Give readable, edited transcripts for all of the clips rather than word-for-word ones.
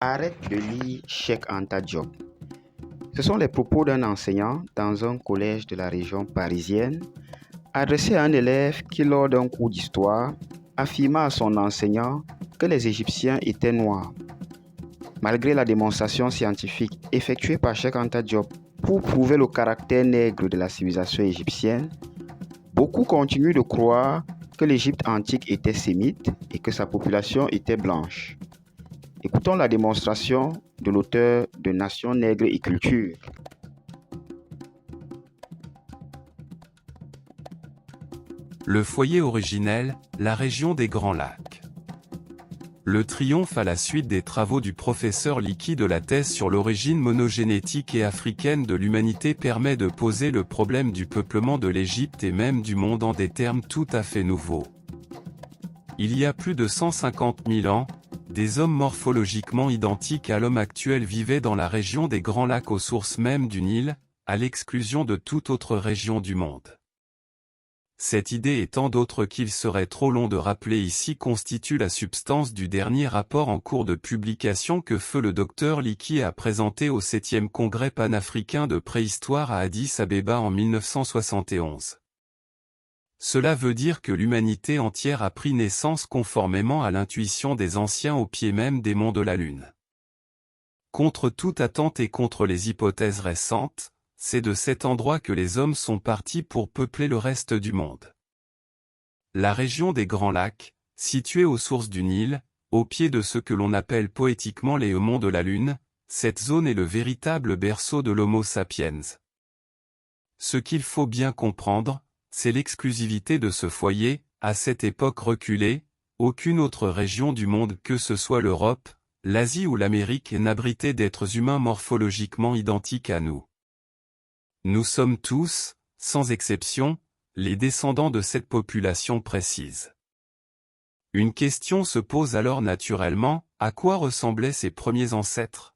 Arrête de lire Cheikh Anta Diop. Ce sont les propos d'un enseignant dans un collège de la région parisienne adressés à un élève qui, lors d'un cours d'histoire, affirma à son enseignant que les Égyptiens étaient noirs. Malgré la démonstration scientifique effectuée par Cheikh Anta Diop pour prouver le caractère nègre de la civilisation égyptienne, beaucoup continuent de croire que l'Égypte antique était sémite et que sa population était blanche. Écoutons la démonstration de l'auteur de Nation nègre et culture. Le foyer originel, la région des Grands Lacs. Le triomphe à la suite des travaux du professeur Leakey de la thèse sur l'origine monogénétique et africaine de l'humanité permet de poser le problème du peuplement de l'Égypte et même du monde en des termes tout à fait nouveaux. Il y a plus de 150 000 ans, des hommes morphologiquement identiques à l'homme actuel vivaient dans la région des Grands Lacs aux sources même du Nil, à l'exclusion de toute autre région du monde. Cette idée et tant d'autres qu'il serait trop long de rappeler ici constitue la substance du dernier rapport en cours de publication que feu le Dr Leakey a présenté au 7e Congrès panafricain de préhistoire à Addis Abeba en 1971. Cela veut dire que l'humanité entière a pris naissance conformément à l'intuition des anciens au pied même des monts de la Lune. Contre toute attente et contre les hypothèses récentes, c'est de cet endroit que les hommes sont partis pour peupler le reste du monde. La région des Grands Lacs, située aux sources du Nil, au pied de ce que l'on appelle poétiquement les monts de la Lune, cette zone est le véritable berceau de l'Homo sapiens. Ce qu'il faut bien comprendre, c'est l'exclusivité de ce foyer, à cette époque reculée, aucune autre région du monde que ce soit l'Europe, l'Asie ou l'Amérique n'abritait d'êtres humains morphologiquement identiques à nous. Nous sommes tous, sans exception, les descendants de cette population précise. Une question se pose alors naturellement, à quoi ressemblaient ces premiers ancêtres?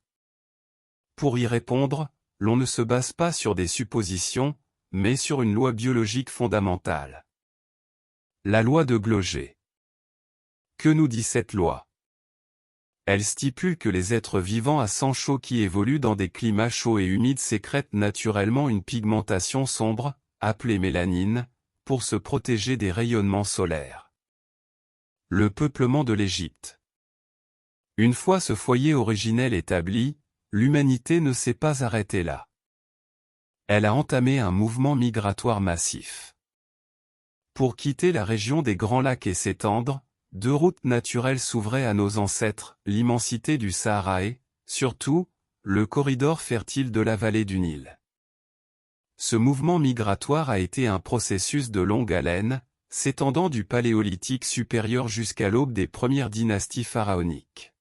Pour y répondre, l'on ne se base pas sur des suppositions, mais sur une loi biologique fondamentale. La loi de Glauger. Que nous dit cette loi? Elle stipule que les êtres vivants à sang chaud qui évoluent dans des climats chauds et humides sécrètent naturellement une pigmentation sombre, appelée mélanine, pour se protéger des rayonnements solaires. Le peuplement de l'Égypte. Une fois ce foyer originel établi, l'humanité ne s'est pas arrêtée là. Elle a entamé un mouvement migratoire massif. Pour quitter la région des Grands Lacs et s'étendre, deux routes naturelles s'ouvraient à nos ancêtres, l'immensité du Sahara et, surtout, le corridor fertile de la vallée du Nil. Ce mouvement migratoire a été un processus de longue haleine, s'étendant du Paléolithique supérieur jusqu'à l'aube des premières dynasties pharaoniques.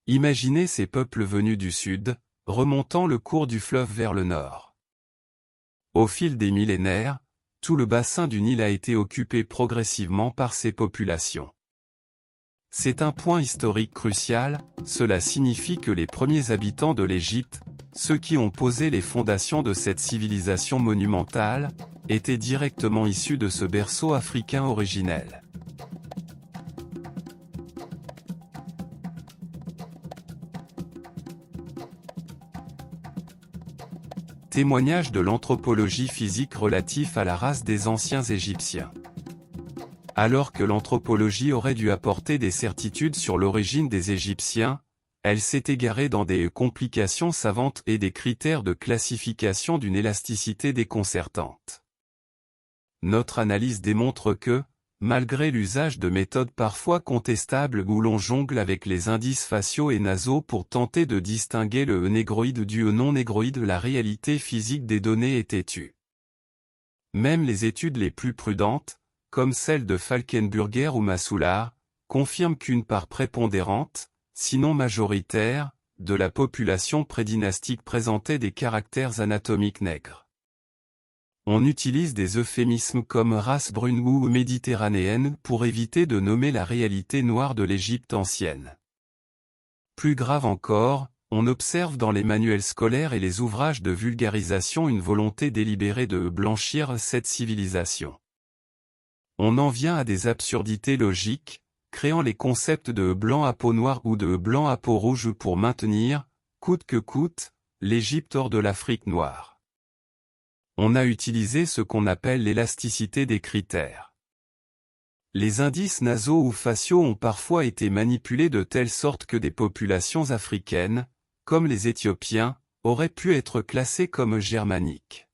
Imaginez ces peuples venus du sud, remontant le cours du fleuve vers le nord. Au fil des millénaires, tout le bassin du Nil a été occupé progressivement par ces populations. C'est un point historique crucial, cela signifie que les premiers habitants de l'Égypte, ceux qui ont posé les fondations de cette civilisation monumentale, étaient directement issus de ce berceau africain originel. Témoignage de l'anthropologie physique relatif à la race des anciens Égyptiens. Alors que l'anthropologie aurait dû apporter des certitudes sur l'origine des Égyptiens, elle s'est égarée dans des complications savantes et des critères de classification d'une élasticité déconcertante. Notre analyse démontre que, malgré l'usage de méthodes parfois contestables où l'on jongle avec les indices faciaux et nasaux pour tenter de distinguer le négroïde du non négroïde, la réalité physique des données est têtue. Même les études les plus prudentes, comme celles de Falkenburger ou Massoulard, confirment qu'une part prépondérante, sinon majoritaire, de la population prédynastique présentait des caractères anatomiques nègres. On utilise des euphémismes comme race brune ou méditerranéenne pour éviter de nommer la réalité noire de l'Égypte ancienne. Plus grave encore, on observe dans les manuels scolaires et les ouvrages de vulgarisation une volonté délibérée de blanchir cette civilisation. On en vient à des absurdités logiques, créant les concepts de blanc à peau noire ou de blanc à peau rouge pour maintenir, coûte que coûte, l'Égypte hors de l'Afrique noire. On a utilisé ce qu'on appelle l'élasticité des critères. Les indices nasaux ou faciaux ont parfois été manipulés de telle sorte que des populations africaines, comme les Éthiopiens, auraient pu être classées comme germaniques.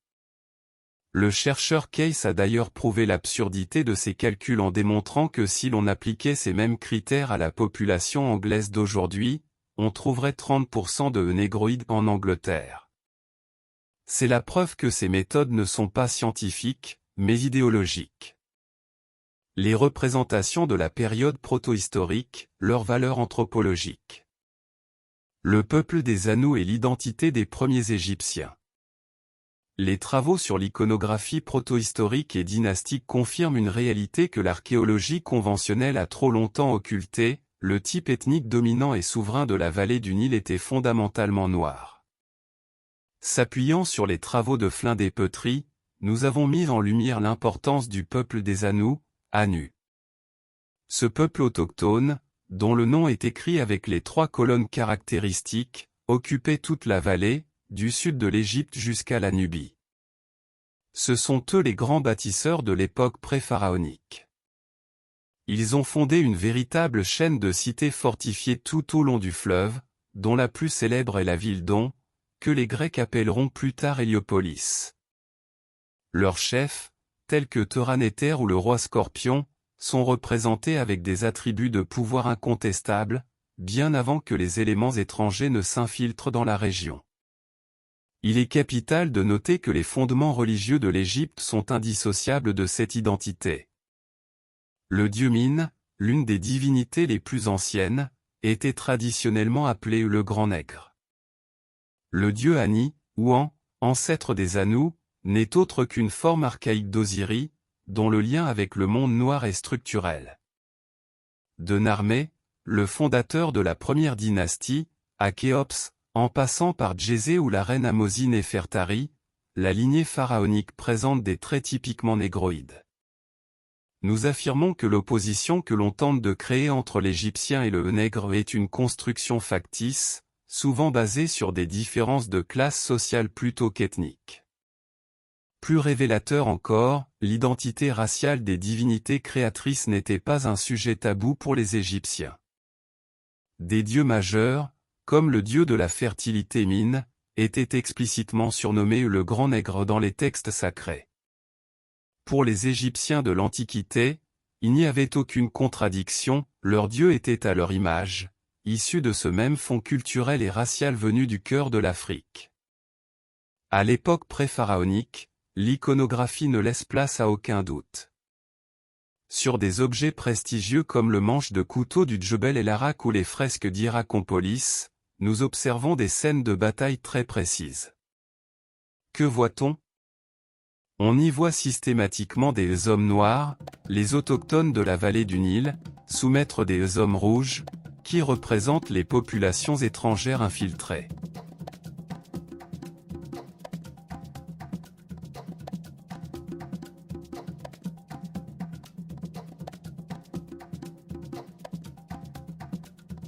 Le chercheur Case a d'ailleurs prouvé l'absurdité de ces calculs en démontrant que si l'on appliquait ces mêmes critères à la population anglaise d'aujourd'hui, on trouverait 30% de négroïdes en Angleterre. C'est la preuve que ces méthodes ne sont pas scientifiques, mais idéologiques. Les représentations de la période protohistorique, leur valeur anthropologique. Le peuple des Anous et l'identité des premiers Égyptiens. Les travaux sur l'iconographie protohistorique et dynastique confirment une réalité que l'archéologie conventionnelle a trop longtemps occultée: le type ethnique dominant et souverain de la vallée du Nil était fondamentalement noir. S'appuyant sur les travaux de Flin des Peutries, nous avons mis en lumière l'importance du peuple des Anous, Anu. Ce peuple autochtone, dont le nom est écrit avec les 3 colonnes caractéristiques, occupait toute la vallée, du sud de l'Égypte jusqu'à la Nubie. Ce sont eux les grands bâtisseurs de l'époque pré-pharaonique. Ils ont fondé une véritable chaîne de cités fortifiées tout au long du fleuve, dont la plus célèbre est la ville d'On, que les Grecs appelleront plus tard Héliopolis. Leurs chefs, tels que Teranéter ou le roi Scorpion, sont représentés avec des attributs de pouvoir incontestables, bien avant que les éléments étrangers ne s'infiltrent dans la région. Il est capital de noter que les fondements religieux de l'Égypte sont indissociables de cette identité. Le dieu Min, l'une des divinités les plus anciennes, était traditionnellement appelé le Grand Nègre. Le dieu Ani, ou An, ancêtre des Anous, n'est autre qu'une forme archaïque d'Osiris, dont le lien avec le monde noir est structurel. De Narmé, le fondateur de la première dynastie, à Khéops, en passant par Djézé ou la reine Amosi Néfertari, la lignée pharaonique présente des traits typiquement négroïdes. Nous affirmons que l'opposition que l'on tente de créer entre l'Égyptien et le nègre est une construction factice, souvent basée sur des différences de classe sociale plutôt qu'ethniques. Plus révélateur encore, l'identité raciale des divinités créatrices n'était pas un sujet tabou pour les Égyptiens. Des dieux majeurs, comme le dieu de la fertilité Min, étaient explicitement surnommés le Grand Nègre dans les textes sacrés. Pour les Égyptiens de l'Antiquité, il n'y avait aucune contradiction, leur dieu était à leur image, issu de ce même fond culturel et racial venu du cœur de l'Afrique. À l'époque pré-pharaonique, l'iconographie ne laisse place à aucun doute. Sur des objets prestigieux comme le manche de couteau du Djebel El Arak ou les fresques d'Hierakonpolis, nous observons des scènes de bataille très précises. Que voit-on? On y voit systématiquement des hommes noirs, les autochtones de la vallée du Nil, soumettre des hommes rouges, qui représentent les populations étrangères infiltrées.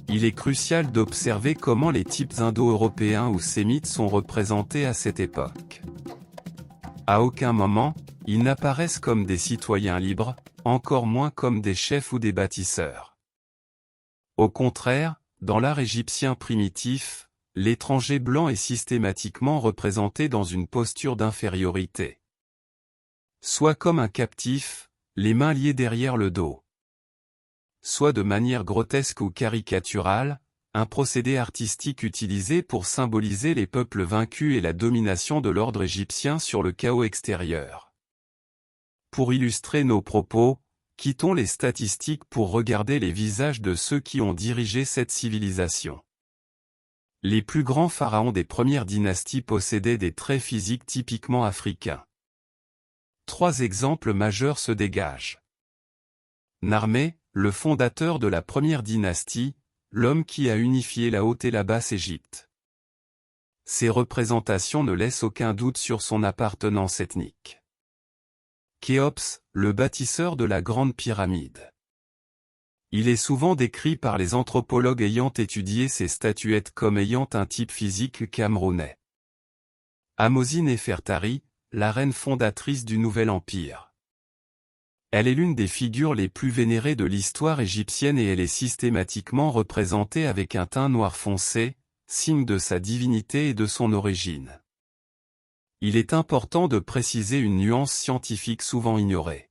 Il est crucial d'observer comment les types indo-européens ou sémites sont représentés à cette époque. À aucun moment, ils n'apparaissent comme des citoyens libres, encore moins comme des chefs ou des bâtisseurs. Au contraire, dans l'art égyptien primitif, l'étranger blanc est systématiquement représenté dans une posture d'infériorité. Soit comme un captif, les mains liées derrière le dos. Soit de manière grotesque ou caricaturale, un procédé artistique utilisé pour symboliser les peuples vaincus et la domination de l'ordre égyptien sur le chaos extérieur. Pour illustrer nos propos, quittons les statistiques pour regarder les visages de ceux qui ont dirigé cette civilisation. Les plus grands pharaons des premières dynasties possédaient des traits physiques typiquement africains. 3 exemples majeurs se dégagent. Narmé, le fondateur de la première dynastie, l'homme qui a unifié la Haute et la Basse Égypte. Ces représentations ne laissent aucun doute sur son appartenance ethnique. Khéops, le bâtisseur de la Grande Pyramide. Il est souvent décrit par les anthropologues ayant étudié ces statuettes comme ayant un type physique camerounais. Amosi Nefertari, la reine fondatrice du Nouvel Empire. Elle est l'une des figures les plus vénérées de l'histoire égyptienne et elle est systématiquement représentée avec un teint noir foncé, signe de sa divinité et de son origine. Il est important de préciser une nuance scientifique souvent ignorée.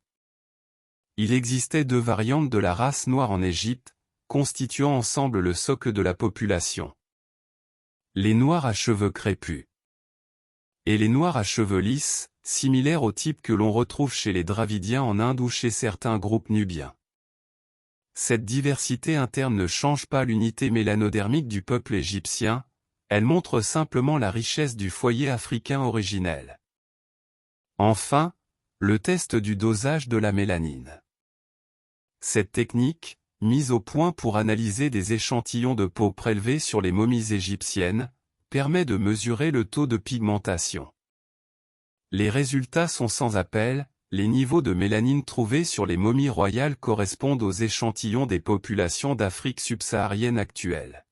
Il existait 2 variantes de la race noire en Égypte, constituant ensemble le socle de la population. Les noirs à cheveux crépus et les noirs à cheveux lisses, similaires au type que l'on retrouve chez les Dravidiens en Inde ou chez certains groupes nubiens. Cette diversité interne ne change pas l'unité mélanodermique du peuple égyptien, elle montre simplement la richesse du foyer africain originel. Enfin, le test du dosage de la mélanine. Cette technique, mise au point pour analyser des échantillons de peau prélevés sur les momies égyptiennes, permet de mesurer le taux de pigmentation. Les résultats sont sans appel, les niveaux de mélanine trouvés sur les momies royales correspondent aux échantillons des populations d'Afrique subsaharienne actuelle.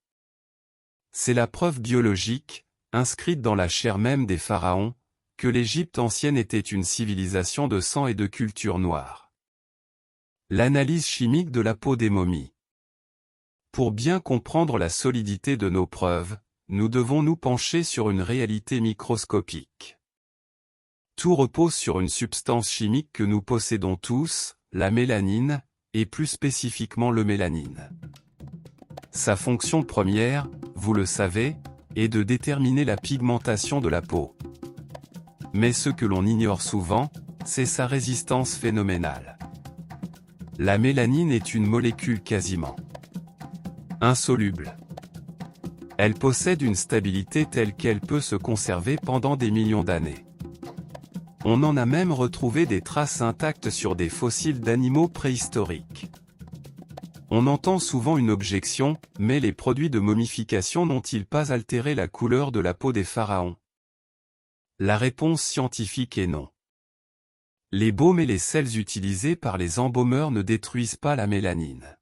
C'est la preuve biologique, inscrite dans la chair même des pharaons, que l'Égypte ancienne était une civilisation de sang et de culture noire. L'analyse chimique de la peau des momies. Pour bien comprendre la solidité de nos preuves, nous devons nous pencher sur une réalité microscopique. Tout repose sur une substance chimique que nous possédons tous, la mélanine, et plus spécifiquement le mélanine. Sa fonction première, vous le savez, est de déterminer la pigmentation de la peau. Mais ce que l'on ignore souvent, c'est sa résistance phénoménale. La mélanine est une molécule quasiment insoluble. Elle possède une stabilité telle qu'elle peut se conserver pendant des millions d'années. On en a même retrouvé des traces intactes sur des fossiles d'animaux préhistoriques. On entend souvent une objection, mais les produits de momification n'ont-ils pas altéré la couleur de la peau des pharaons? La réponse scientifique est non. Les baumes et les sels utilisés par les embaumeurs ne détruisent pas la mélanine.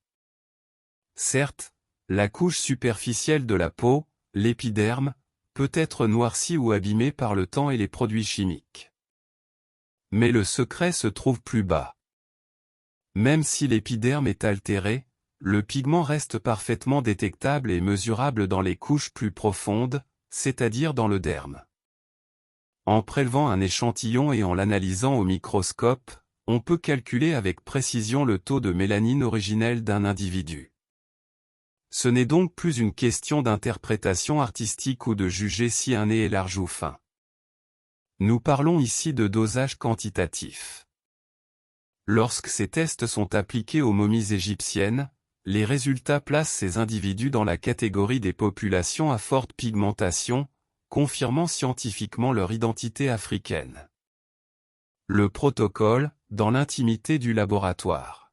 Certes, la couche superficielle de la peau, l'épiderme, peut être noircie ou abîmée par le temps et les produits chimiques. Mais le secret se trouve plus bas. Même si l'épiderme est altéré, le pigment reste parfaitement détectable et mesurable dans les couches plus profondes, c'est-à-dire dans le derme. En prélevant un échantillon et en l'analysant au microscope, on peut calculer avec précision le taux de mélanine originel d'un individu. Ce n'est donc plus une question d'interprétation artistique ou de juger si un nez est large ou fin. Nous parlons ici de dosage quantitatif. Lorsque ces tests sont appliqués aux momies égyptiennes, les résultats placent ces individus dans la catégorie des populations à forte pigmentation, confirmant scientifiquement leur identité africaine. Le protocole, dans l'intimité du laboratoire.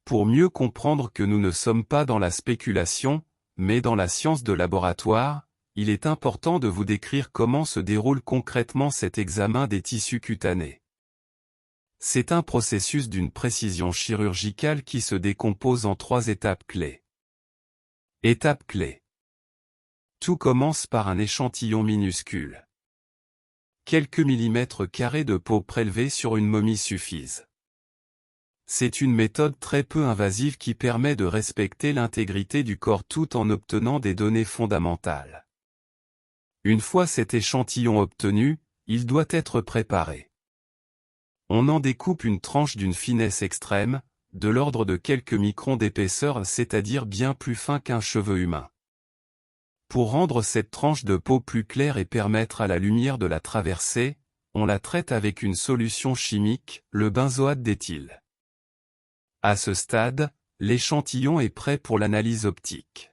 Pour mieux comprendre que nous ne sommes pas dans la spéculation, mais dans la science de laboratoire, il est important de vous décrire comment se déroule concrètement cet examen des tissus cutanés. C'est un processus d'une précision chirurgicale qui se décompose en 3 étapes clés. Étape clé. Tout commence par un échantillon minuscule. Quelques millimètres carrés de peau prélevés sur une momie suffisent. C'est une méthode très peu invasive qui permet de respecter l'intégrité du corps tout en obtenant des données fondamentales. Une fois cet échantillon obtenu, il doit être préparé. On en découpe une tranche d'une finesse extrême, de l'ordre de quelques microns d'épaisseur, c'est-à-dire bien plus fin qu'un cheveu humain. Pour rendre cette tranche de peau plus claire et permettre à la lumière de la traverser, on la traite avec une solution chimique, le benzoate d'éthyle. À ce stade, l'échantillon est prêt pour l'analyse optique.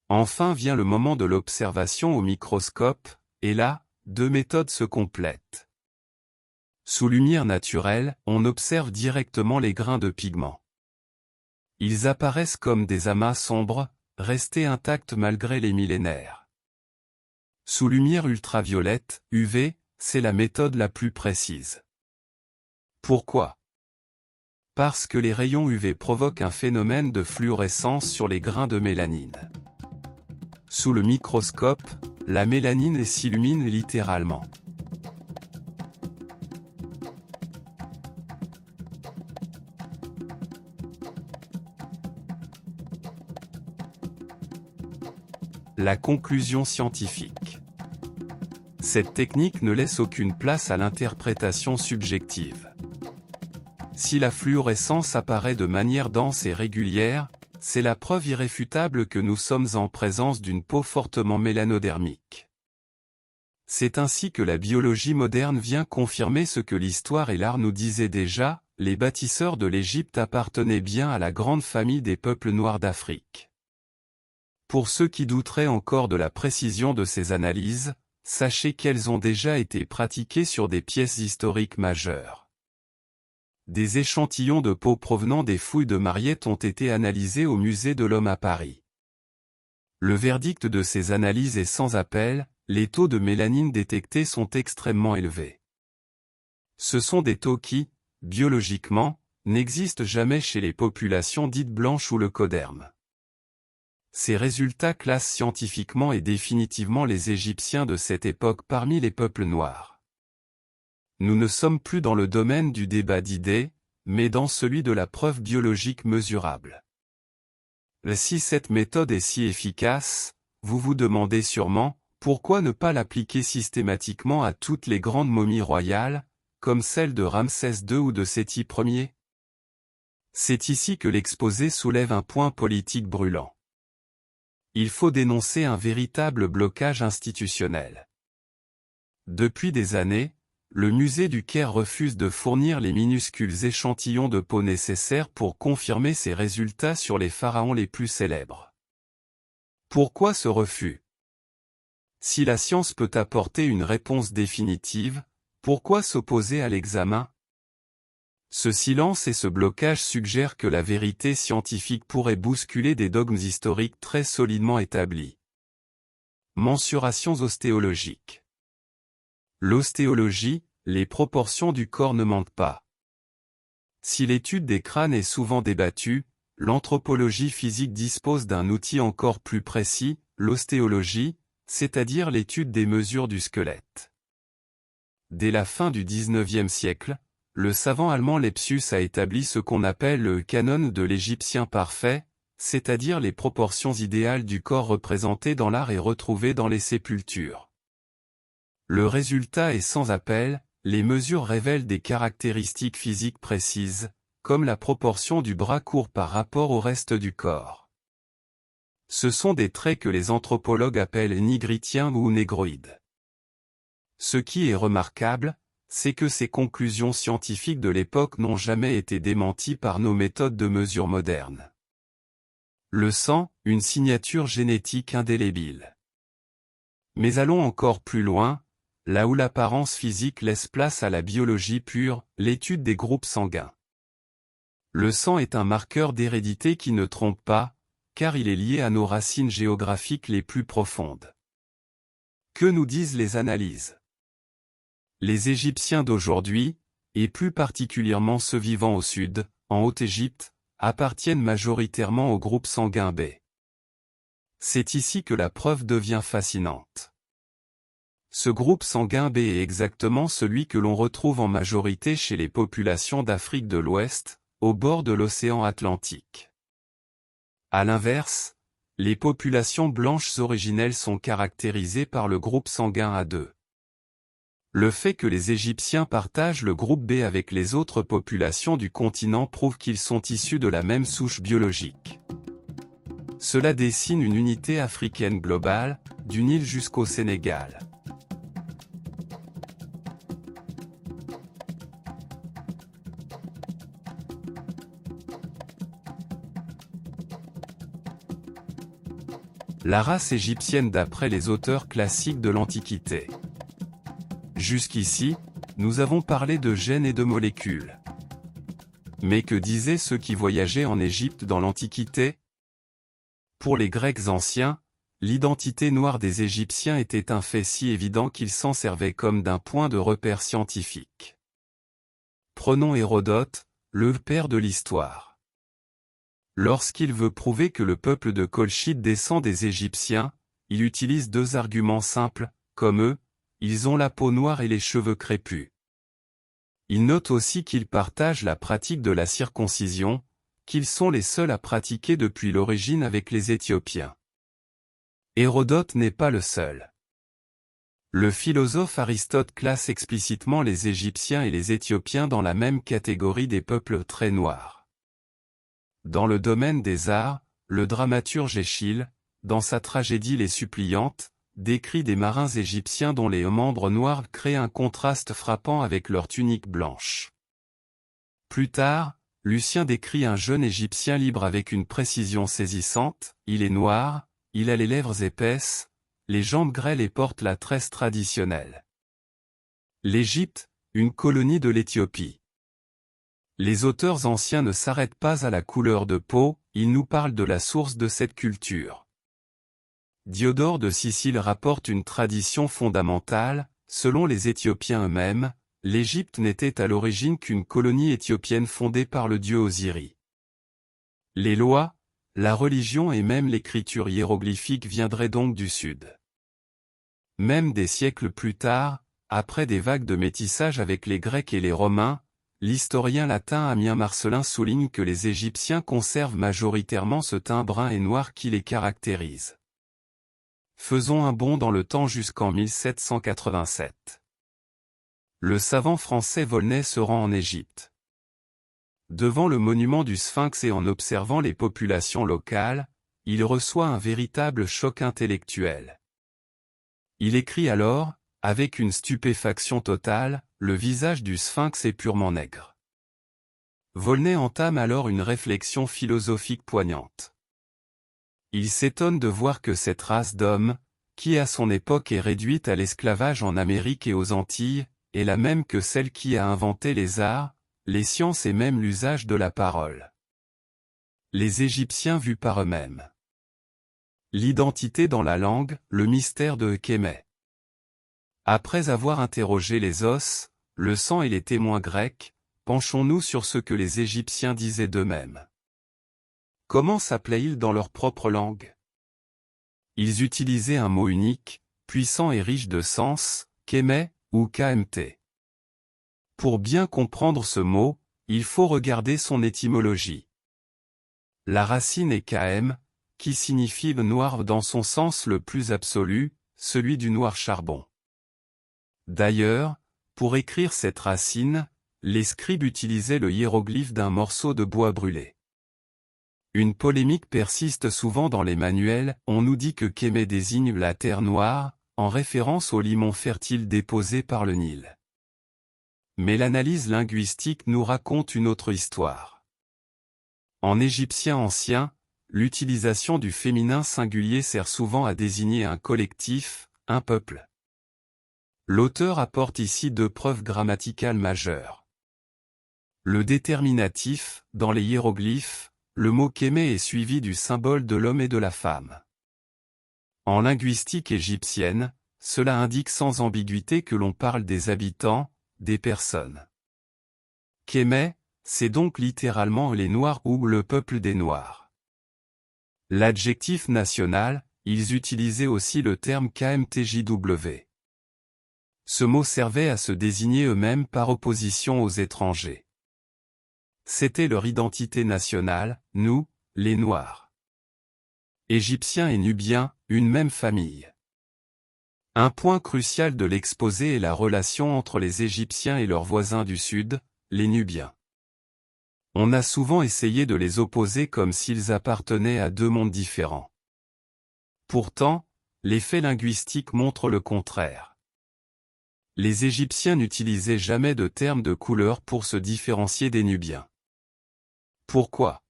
Enfin vient le moment de l'observation au microscope, et là, 2 méthodes se complètent. Sous lumière naturelle, on observe directement les grains de pigment. Ils apparaissent comme des amas sombres, restés intacts malgré les millénaires. Sous lumière ultraviolette, UV, c'est la méthode la plus précise. Pourquoi ? parce que les rayons UV provoquent un phénomène de fluorescence sur les grains de mélanine. Sous le microscope, la mélanine s'illumine littéralement. La conclusion scientifique. Cette technique ne laisse aucune place à l'interprétation subjective. Si la fluorescence apparaît de manière dense et régulière, c'est la preuve irréfutable que nous sommes en présence d'une peau fortement mélanodermique. C'est ainsi que la biologie moderne vient confirmer ce que l'histoire et l'art nous disaient déjà, les bâtisseurs de l'Égypte appartenaient bien à la grande famille des peuples noirs d'Afrique. Pour ceux qui douteraient encore de la précision de ces analyses, sachez qu'elles ont déjà été pratiquées sur des pièces historiques majeures. Des échantillons de peau provenant des fouilles de Mariette ont été analysés au Musée de l'Homme à Paris. Le verdict de ces analyses est sans appel, les taux de mélanine détectés sont extrêmement élevés. Ce sont des taux qui, biologiquement, n'existent jamais chez les populations dites blanches ou leucodermes. Ces résultats classent scientifiquement et définitivement les Égyptiens de cette époque parmi les peuples noirs. Nous ne sommes plus dans le domaine du débat d'idées, mais dans celui de la preuve biologique mesurable. Si cette méthode est si efficace, vous vous demandez sûrement, pourquoi ne pas l'appliquer systématiquement à toutes les grandes momies royales, comme celle de Ramsès II ou de Séti Ier? C'est ici que l'exposé soulève un point politique brûlant. Il faut dénoncer un véritable blocage institutionnel. Depuis des années, le musée du Caire refuse de fournir les minuscules échantillons de peau nécessaires pour confirmer ses résultats sur les pharaons les plus célèbres. Pourquoi ce refus? Si la science peut apporter une réponse définitive, pourquoi s'opposer à l'examen? Ce silence et ce blocage suggèrent que la vérité scientifique pourrait bousculer des dogmes historiques très solidement établis. Mensurations ostéologiques. L'ostéologie, les proportions du corps ne mentent pas. Si l'étude des crânes est souvent débattue, l'anthropologie physique dispose d'un outil encore plus précis, l'ostéologie, c'est-à-dire l'étude des mesures du squelette. Dès la fin du XIXe siècle, le savant allemand Lepsius a établi ce qu'on appelle le canon de l'Égyptien parfait, c'est-à-dire les proportions idéales du corps représentées dans l'art et retrouvées dans les sépultures. Le résultat est sans appel, les mesures révèlent des caractéristiques physiques précises, comme la proportion du bras court par rapport au reste du corps. Ce sont des traits que les anthropologues appellent nigritiens ou négroïdes. Ce qui est remarquable, c'est que ces conclusions scientifiques de l'époque n'ont jamais été démenties par nos méthodes de mesure modernes. Le sang, une signature génétique indélébile. Mais allons encore plus loin, là où l'apparence physique laisse place à la biologie pure, l'étude des groupes sanguins. Le sang est un marqueur d'hérédité qui ne trompe pas, car il est lié à nos racines géographiques les plus profondes. Que nous disent les analyses? Les Égyptiens d'aujourd'hui, et plus particulièrement ceux vivant au sud, en Haute-Égypte, appartiennent majoritairement au groupe sanguin B. C'est ici que la preuve devient fascinante. Ce groupe sanguin B est exactement celui que l'on retrouve en majorité chez les populations d'Afrique de l'Ouest, au bord de l'océan Atlantique. À l'inverse, les populations blanches originelles sont caractérisées par le groupe sanguin A2. Le fait que les Égyptiens partagent le groupe B avec les autres populations du continent prouve qu'ils sont issus de la même souche biologique. Cela dessine une unité africaine globale, du Nil jusqu'au Sénégal. La race égyptienne d'après les auteurs classiques de l'Antiquité. Jusqu'ici, nous avons parlé de gènes et de molécules. Mais que disaient ceux qui voyageaient en Égypte dans l'Antiquité? Pour les Grecs anciens, l'identité noire des Égyptiens était un fait si évident qu'ils s'en servaient comme d'un point de repère scientifique. Prenons Hérodote, le père de l'histoire. Lorsqu'il veut prouver que le peuple de Colchide descend des Égyptiens, il utilise deux arguments simples, comme eux, ils ont la peau noire et les cheveux crépus. Il note aussi qu'ils partagent la pratique de la circoncision, qu'ils sont les seuls à pratiquer depuis l'origine avec les Éthiopiens. Hérodote n'est pas le seul. Le philosophe Aristote classe explicitement les Égyptiens et les Éthiopiens dans la même catégorie des peuples très noirs. Dans le domaine des arts, le dramaturge Échille, dans sa tragédie Les Suppliantes, décrit des marins égyptiens dont les membres noirs créent un contraste frappant avec leur tunique blanche. Plus tard, Lucien décrit un jeune Égyptien libre avec une précision saisissante, il est noir, il a les lèvres épaisses, les jambes grêles et porte la tresse traditionnelle. L'Égypte, une colonie de l'Éthiopie. Les auteurs anciens ne s'arrêtent pas à la couleur de peau, ils nous parlent de la source de cette culture. Diodore de Sicile rapporte une tradition fondamentale, selon les Éthiopiens eux-mêmes, l'Égypte n'était à l'origine qu'une colonie éthiopienne fondée par le dieu Osiris. Les lois, la religion et même l'écriture hiéroglyphique viendraient donc du sud. Même des siècles plus tard, après des vagues de métissage avec les Grecs et les Romains, l'historien latin Ammien Marcellin souligne que les Égyptiens conservent majoritairement ce teint brun et noir qui les caractérise. Faisons un bond dans le temps jusqu'en 1787. Le savant français Volney se rend en Égypte. Devant le monument du Sphinx et en observant les populations locales, il reçoit un véritable choc intellectuel. Il écrit alors, avec une stupéfaction totale, le visage du Sphinx est purement nègre. Volney entame alors une réflexion philosophique poignante. Il s'étonne de voir que cette race d'hommes, qui à son époque est réduite à l'esclavage en Amérique et aux Antilles, est la même que celle qui a inventé les arts, les sciences et même l'usage de la parole. Les Égyptiens vus par eux-mêmes. L'identité dans la langue, le mystère de Kémet. Après avoir interrogé les os, le sang et les témoins grecs, penchons-nous sur ce que les Égyptiens disaient d'eux-mêmes. Comment s'appelaient-ils dans leur propre langue? Ils utilisaient un mot unique, puissant et riche de sens, Kémet, ou KMT. Pour bien comprendre ce mot, il faut regarder son étymologie. La racine est km, qui signifie noir dans son sens le plus absolu, celui du noir charbon. D'ailleurs, pour écrire cette racine, les scribes utilisaient le hiéroglyphe d'un morceau de bois brûlé. Une polémique persiste souvent dans les manuels, on nous dit que Kémet désigne la terre noire, en référence au limon fertile déposé par le Nil. Mais l'analyse linguistique nous raconte une autre histoire. En égyptien ancien, l'utilisation du féminin singulier sert souvent à désigner un collectif, un peuple. L'auteur apporte ici deux preuves grammaticales majeures. Le déterminatif, dans les hiéroglyphes, le mot Kémet est suivi du symbole de l'homme et de la femme. En linguistique égyptienne, cela indique sans ambiguïté que l'on parle des habitants, des personnes. Kémet, c'est donc littéralement les Noirs ou le peuple des Noirs. L'adjectif national, ils utilisaient aussi le terme KMTJW. Ce mot servait à se désigner eux-mêmes par opposition aux étrangers. C'était leur identité nationale, nous, les Noirs. Égyptiens et Nubiens, une même famille. Un point crucial de l'exposé est la relation entre les Égyptiens et leurs voisins du Sud, les Nubiens. On a souvent essayé de les opposer comme s'ils appartenaient à deux mondes différents. Pourtant, les faits linguistiques montrent le contraire. Les Égyptiens n'utilisaient jamais de terme de couleur pour se différencier des Nubiens. Pourquoi?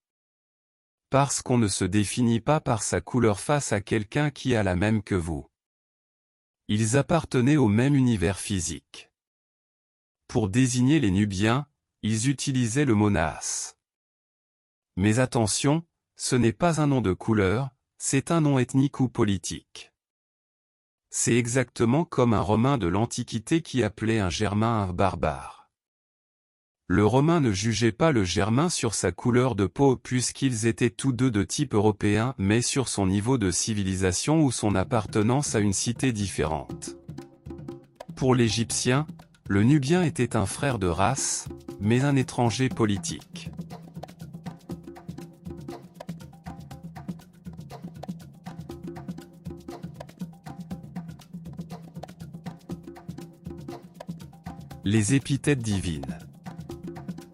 Parce qu'on ne se définit pas par sa couleur face à quelqu'un qui a la même que vous. Ils appartenaient au même univers physique. Pour désigner les Nubiens, ils utilisaient le mot Naas. Mais attention, ce n'est pas un nom de couleur, c'est un nom ethnique ou politique. C'est exactement comme un Romain de l'Antiquité qui appelait un Germain un barbare. le Romain ne jugeait pas le Germain sur sa couleur de peau puisqu'ils étaient tous deux de type européen mais sur son niveau de civilisation ou son appartenance à une cité différente. Pour l'Égyptien, le Nubien était un frère de race, mais un étranger politique. Les épithètes divines.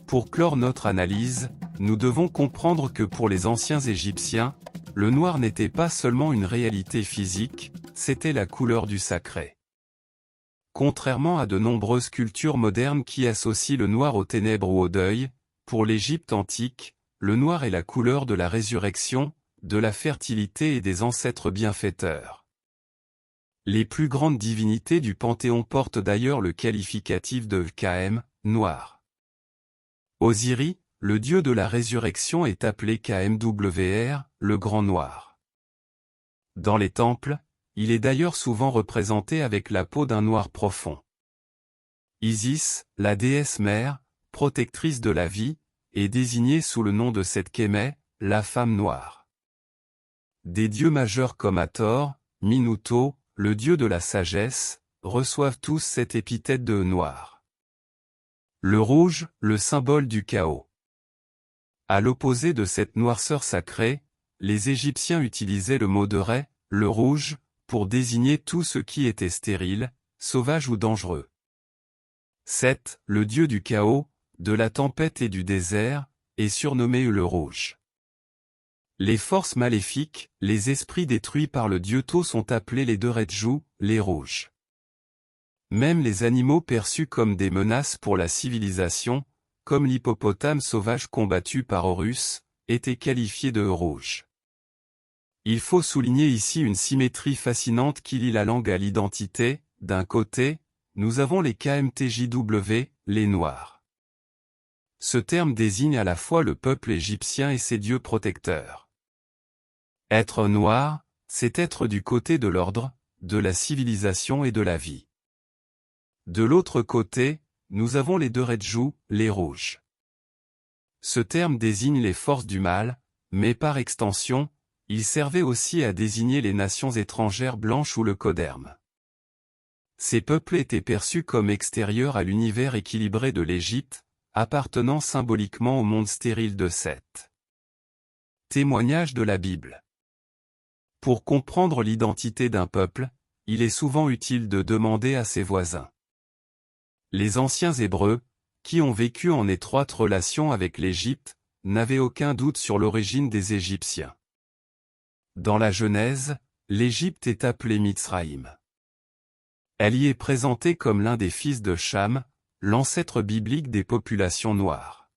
Pour clore notre analyse, nous devons comprendre que pour les anciens Égyptiens, le noir n'était pas seulement une réalité physique, c'était la couleur du sacré. Contrairement à de nombreuses cultures modernes qui associent le noir aux ténèbres ou au deuil, pour l'Égypte antique, le noir est la couleur de la résurrection, de la fertilité et des ancêtres bienfaiteurs. Les plus grandes divinités du Panthéon portent d'ailleurs le qualificatif de Khem, noir. Osiris, le dieu de la résurrection est appelé Kmwr, le grand noir. Dans les temples, il est d'ailleurs souvent représenté avec la peau d'un noir profond. Isis, la déesse mère, protectrice de la vie, est désignée sous le nom de cette Kémé, la femme noire. Des dieux majeurs comme Hathor, Minuto, le dieu de la sagesse, reçoivent tous cette épithète de noir. Le rouge, le symbole du chaos. À l'opposé de cette noirceur sacrée, les Égyptiens utilisaient le mot de Ré, le rouge, pour désigner tout ce qui était stérile, sauvage ou dangereux. Seth, le dieu du chaos, de la tempête et du désert, est surnommé le rouge. Les forces maléfiques, les esprits détruits par le dieu Thoth sont appelés les Deretjou, les rouges. Même les animaux perçus comme des menaces pour la civilisation, comme l'hippopotame sauvage combattu par Horus, étaient qualifiés de rouges. Il faut souligner ici une symétrie fascinante qui lie la langue à l'identité. D'un côté, nous avons les KMTJW, les Noirs. Ce terme désigne à la fois le peuple égyptien et ses dieux protecteurs. Être noir, c'est être du côté de l'ordre, de la civilisation et de la vie. De l'autre côté, nous avons les Deretjou, les rouges. Ce terme désigne les forces du mal, mais par extension, il servait aussi à désigner les nations étrangères blanches ou le coderme. Ces peuples étaient perçus comme extérieurs à l'univers équilibré de l'Égypte, appartenant symboliquement au monde stérile de Seth. Témoignage de la Bible. Pour comprendre l'identité d'un peuple, il est souvent utile de demander à ses voisins. Les anciens Hébreux, qui ont vécu en étroite relation avec l'Égypte, n'avaient aucun doute sur l'origine des Égyptiens. Dans la Genèse, l'Égypte est appelée Mitzraïm. Elle y est présentée comme l'un des fils de Cham, l'ancêtre biblique des populations noires.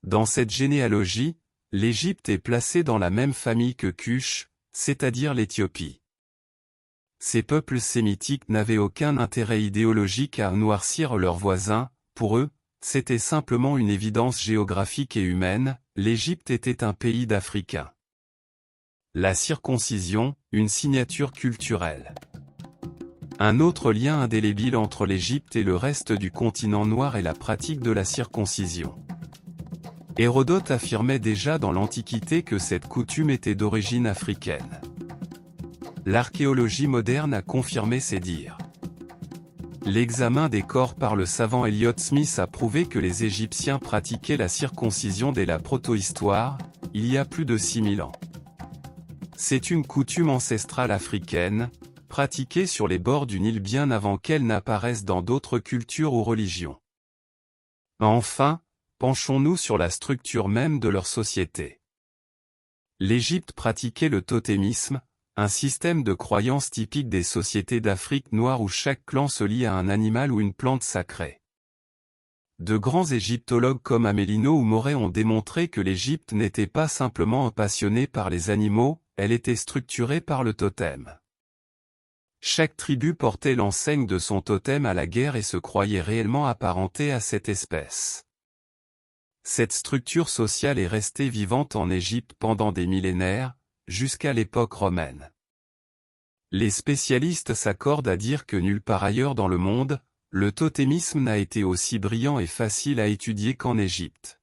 Dans cette généalogie, l'Égypte est placée dans la même famille que Cush, c'est-à-dire l'Éthiopie. Ces peuples sémitiques n'avaient aucun intérêt idéologique à noircir leurs voisins, pour eux, c'était simplement une évidence géographique et humaine, l'Égypte était un pays d'Africains. La circoncision, une signature culturelle. Un autre lien indélébile entre l'Égypte et le reste du continent noir est la pratique de la circoncision. Hérodote affirmait déjà dans l'Antiquité que cette coutume était d'origine africaine. L'archéologie moderne a confirmé ces dires. L'examen des corps par le savant Elliott Smith a prouvé que les Égyptiens pratiquaient la circoncision dès la protohistoire, il y a plus de 6000 ans. C'est une coutume ancestrale africaine, pratiquée sur les bords du Nil bien avant qu'elle n'apparaisse dans d'autres cultures ou religions. Enfin, penchons-nous sur la structure même de leur société. L'Égypte pratiquait le totémisme, un système de croyance typique des sociétés d'Afrique noire où chaque clan se lie à un animal ou une plante sacrée. De grands égyptologues comme Amélino ou Moret ont démontré que l'Égypte n'était pas simplement passionnée par les animaux, elle était structurée par le totem. Chaque tribu portait l'enseigne de son totem à la guerre et se croyait réellement apparentée à cette espèce. Cette structure sociale est restée vivante en Égypte pendant des millénaires, jusqu'à l'époque romaine. Les spécialistes s'accordent à dire que nulle part ailleurs dans le monde, le totémisme n'a été aussi brillant et facile à étudier qu'en Égypte.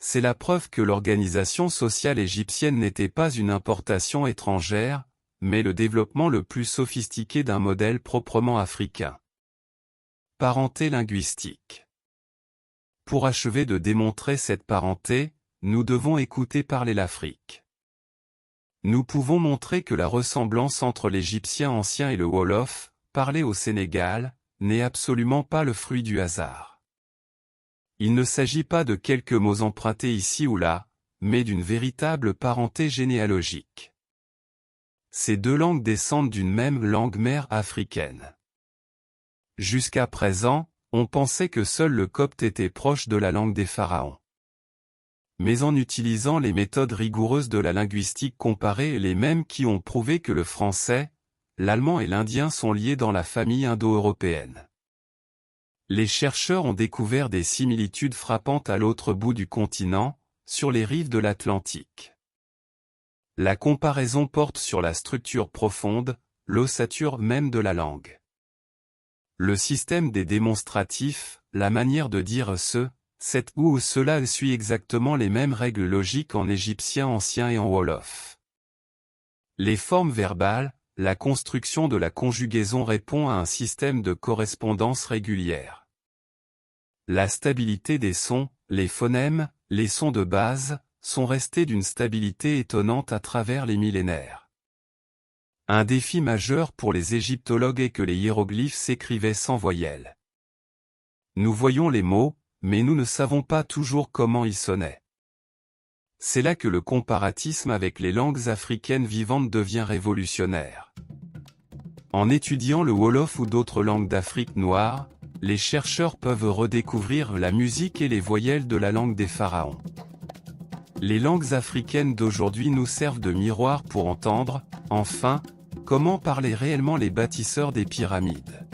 C'est la preuve que l'organisation sociale égyptienne n'était pas une importation étrangère, mais le développement le plus sophistiqué d'un modèle proprement africain. Parenté linguistique. Pour achever de démontrer cette parenté, nous devons écouter parler l'Afrique. Nous pouvons montrer que la ressemblance entre l'égyptien ancien et le wolof, parlé au Sénégal, n'est absolument pas le fruit du hasard. Il ne s'agit pas de quelques mots empruntés ici ou là, mais d'une véritable parenté généalogique. Ces deux langues descendent d'une même langue mère africaine. Jusqu'à présent, on pensait que seul le copte était proche de la langue des pharaons. Mais en utilisant les méthodes rigoureuses de la linguistique comparée et les mêmes qui ont prouvé que le français, l'allemand et l'indien sont liés dans la famille indo-européenne. Les chercheurs ont découvert des similitudes frappantes à l'autre bout du continent, sur les rives de l'Atlantique. La comparaison porte sur la structure profonde, l'ossature même de la langue. Le système des démonstratifs, la manière de dire ce, cette ou cela suit exactement les mêmes règles logiques en égyptien ancien et en wolof. Les formes verbales, la construction de la conjugaison répond à un système de correspondance régulière. La stabilité des sons, les phonèmes, les sons de base, sont restés d'une stabilité étonnante à travers les millénaires. Un défi majeur pour les égyptologues est que les hiéroglyphes s'écrivaient sans voyelles. Nous voyons les mots, mais nous ne savons pas toujours comment ils sonnaient. C'est là que le comparatisme avec les langues africaines vivantes devient révolutionnaire. En étudiant le wolof ou d'autres langues d'Afrique noire, les chercheurs peuvent redécouvrir la musique et les voyelles de la langue des pharaons. Les langues africaines d'aujourd'hui nous servent de miroir pour entendre, enfin, comment parlaient réellement les bâtisseurs des pyramides.